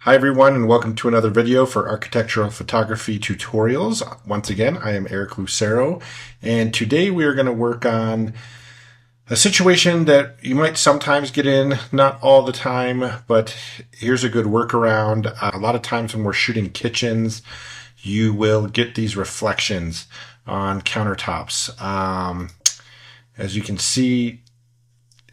Hi everyone, and welcome to another video for architectural photography tutorials. Once again, I am Eric Lucero, and today we are going to work on a situation that you might sometimes get in, not all the time, but here's a good workaround. A lot of times when we're shooting kitchens, you will get these reflections on countertops. As you can see,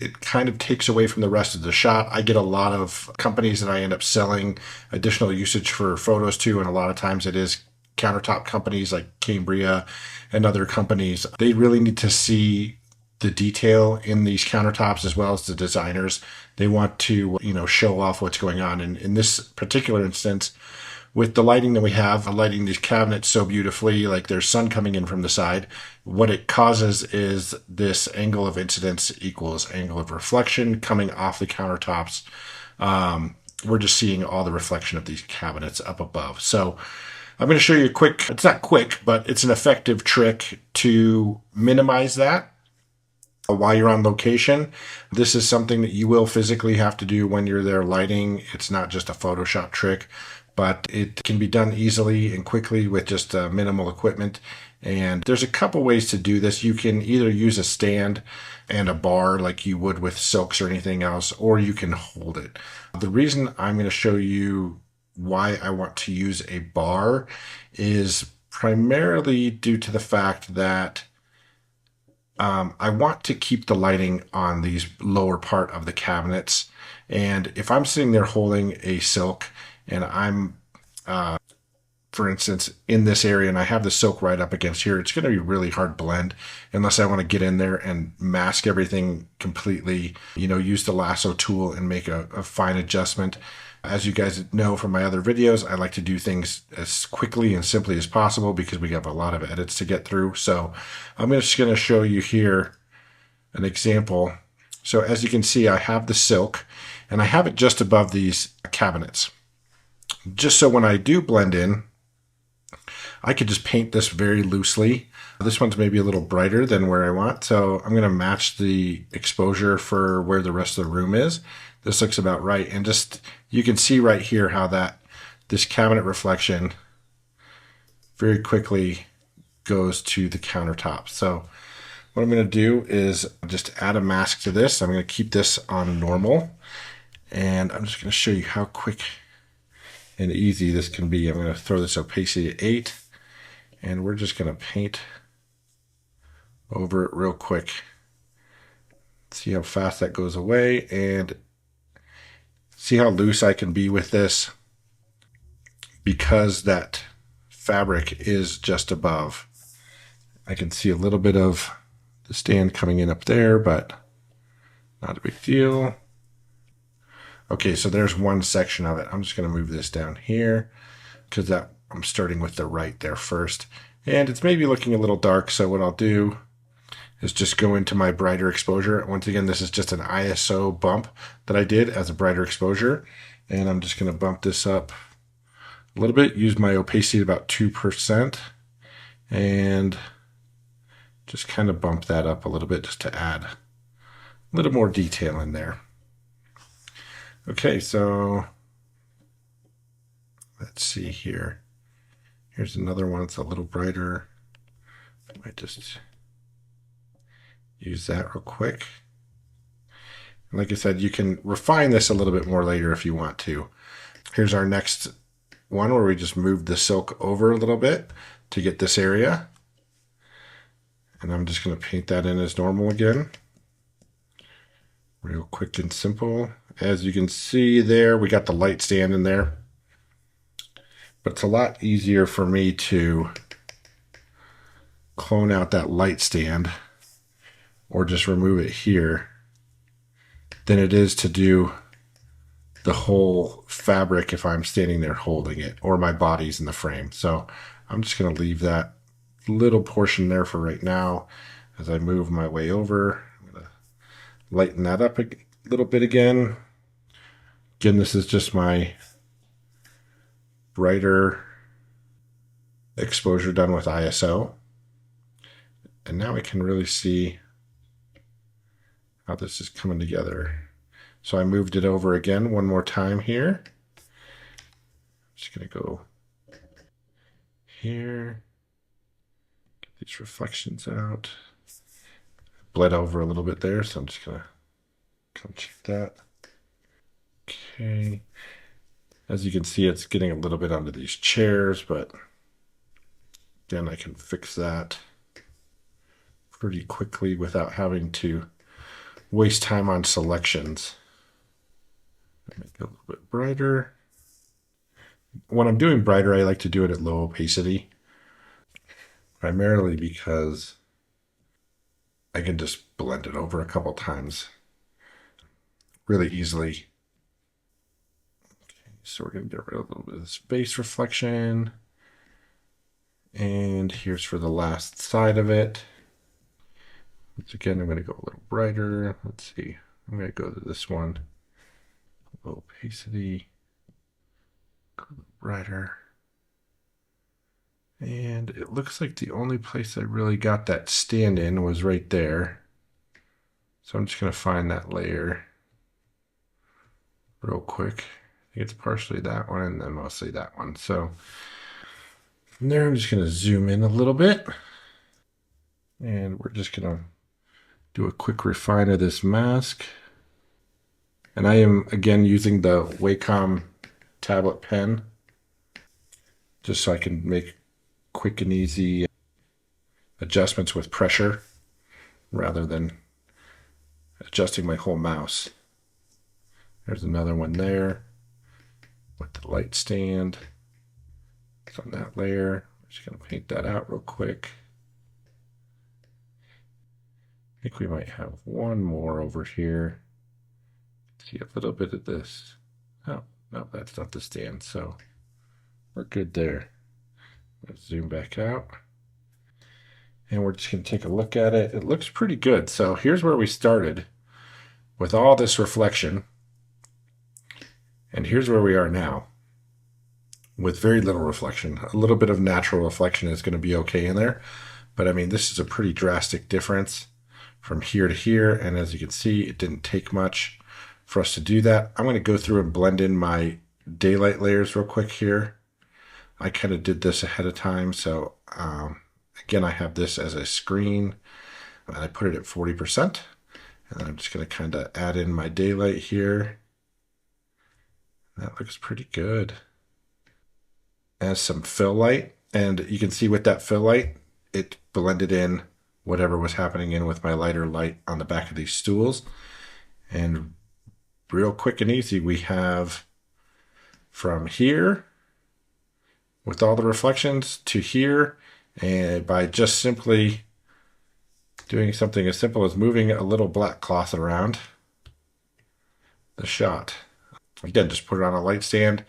it kind of takes away from the rest of the shot. I get a lot of companies that I end up selling additional usage for photos to, and a lot of times it is countertop companies like Cambria and other companies. They really need to see the detail in these countertops as well as the designers. They want to, show off what's going on. And in this particular instance, with the lighting that we have, lighting these cabinets so beautifully, like there's sun coming in from the side, what it causes is this angle of incidence equals angle of reflection coming off the countertops. We're just seeing all the reflection of these cabinets up above. So I'm going to show you a quick, it's not quick, but it's an effective trick to minimize that while you're on location. This is something that you will physically have to do when you're there lighting. It's not just a Photoshop trick, but it can be done easily and quickly with just minimal equipment. And there's a couple ways to do this. You can either use a stand and a bar like you would with silks or anything else, or you can hold it. The reason I'm going to show you why I want to use a bar is primarily due to the fact that I want to keep the lighting on these lower part of the cabinets. And if I'm sitting there holding a silk and I'm, for instance, in this area and I have the silk right up against here, it's going to be really hard blend unless I want to get in there and mask everything completely, use the lasso tool and make a fine adjustment. As you guys know from my other videos, I like to do things as quickly and simply as possible because we have a lot of edits to get through. So I'm just going to show you here an example. So as you can see, I have the silk and I have it just above these cabinets. Just so when I do blend in, I could just paint this very loosely. This one's maybe a little brighter than where I want, so I'm going to match the exposure for where the rest of the room is. This looks about right, and just you can see right here how this cabinet reflection very quickly goes to the countertop. So what I'm going to do is just add a mask to this. I'm going to keep this on normal, and I'm just going to show you how quick and easy this can be. I'm going to throw this opacity at 8, and we're just going to paint over it real quick. See how fast that goes away, and see how loose I can be with this because that fabric is just above. I can see a little bit of the stand coming in up there, but not a big deal. Okay, so there's one section of it. I'm just going to move this down here because I'm starting with the right there first. And it's maybe looking a little dark, so what I'll do is just go into my brighter exposure. Once again, this is just an ISO bump that I did as a brighter exposure. And I'm just going to bump this up a little bit, use my opacity at about 2%, and just kind of bump that up a little bit just to add a little more detail in there. Okay, so let's see here. Here's another one that's a little brighter. I might just use that real quick. And like I said, you can refine this a little bit more later if you want to. Here's our next one where we just moved the silk over a little bit to get this area. And I'm just going to paint that in as normal again. Real quick and simple. As you can see there, we got the light stand in there. But it's a lot easier for me to clone out that light stand or just remove it here than it is to do the whole fabric if I'm standing there holding it or my body's in the frame. So I'm just going to leave that little portion there for right now. As I move my way over, I'm going to lighten that up a little bit again. Again, this is just my brighter exposure done with ISO. And now I can really see how this is coming together. So I moved it over again one more time here. just going to go here, get these reflections out. Bled over a little bit there, so I'm just going to come check that. Okay. As you can see, it's getting a little bit onto these chairs, but again, I can fix that pretty quickly without having to waste time on selections. Make it a little bit brighter. When I'm doing brighter, I like to do it at low opacity, primarily because I can just blend it over a couple times really easily. Okay, so we're going to get rid of a little bit of this base reflection. And here's for the last side of it. Once again, I'm going to go a little brighter. Let's see. I'm going to go to this one. Low opacity. Go a little brighter. And it looks like the only place I really got that stand in was right there. So I'm just going to find that layer real quick. I think it's partially that one and then mostly that one. So from there, I'm just going to zoom in a little bit. And we're just going to do a quick refine of this mask. And I am, again, using the Wacom tablet pen just so I can make quick and easy adjustments with pressure rather than adjusting my whole mouse. There's another one there with the light stand. It's on that layer. I'm just going to paint that out real quick. I think we might have one more over here. See a little bit of this. Oh, no, that's not the stand, so we're good there. Let's zoom back out. And we're just going to take a look at it. It looks pretty good. So here's where we started with all this reflection. And here's where we are now with very little reflection. A little bit of natural reflection is going to be okay in there. But I mean, this is a pretty drastic difference from here to here. And as you can see, it didn't take much for us to do that. I'm going to go through and blend in my daylight layers real quick here. I kind of did this ahead of time. So again, I have this as a screen and I put it at 40%. And then I'm just going to kind of add in my daylight here. That looks pretty good. As some fill light. And you can see with that fill light, it blended in whatever was happening in with my lighter light on the back of these stools. And real quick and easy, we have from here with all the reflections to here, and by just simply doing something as simple as moving a little black cloth around the shot. Again, just put it on a light stand,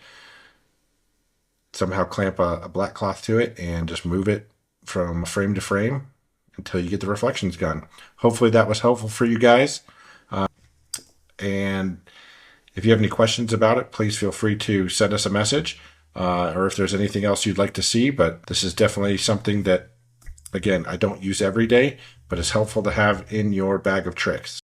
somehow clamp a black cloth to it, and just move it from frame to frame until you get the reflections gone. Hopefully that was helpful for you guys. And if you have any questions about it, please feel free to send us a message, or if there's anything else you'd like to see. But this is definitely something that, again, I don't use every day, but it's helpful to have in your bag of tricks.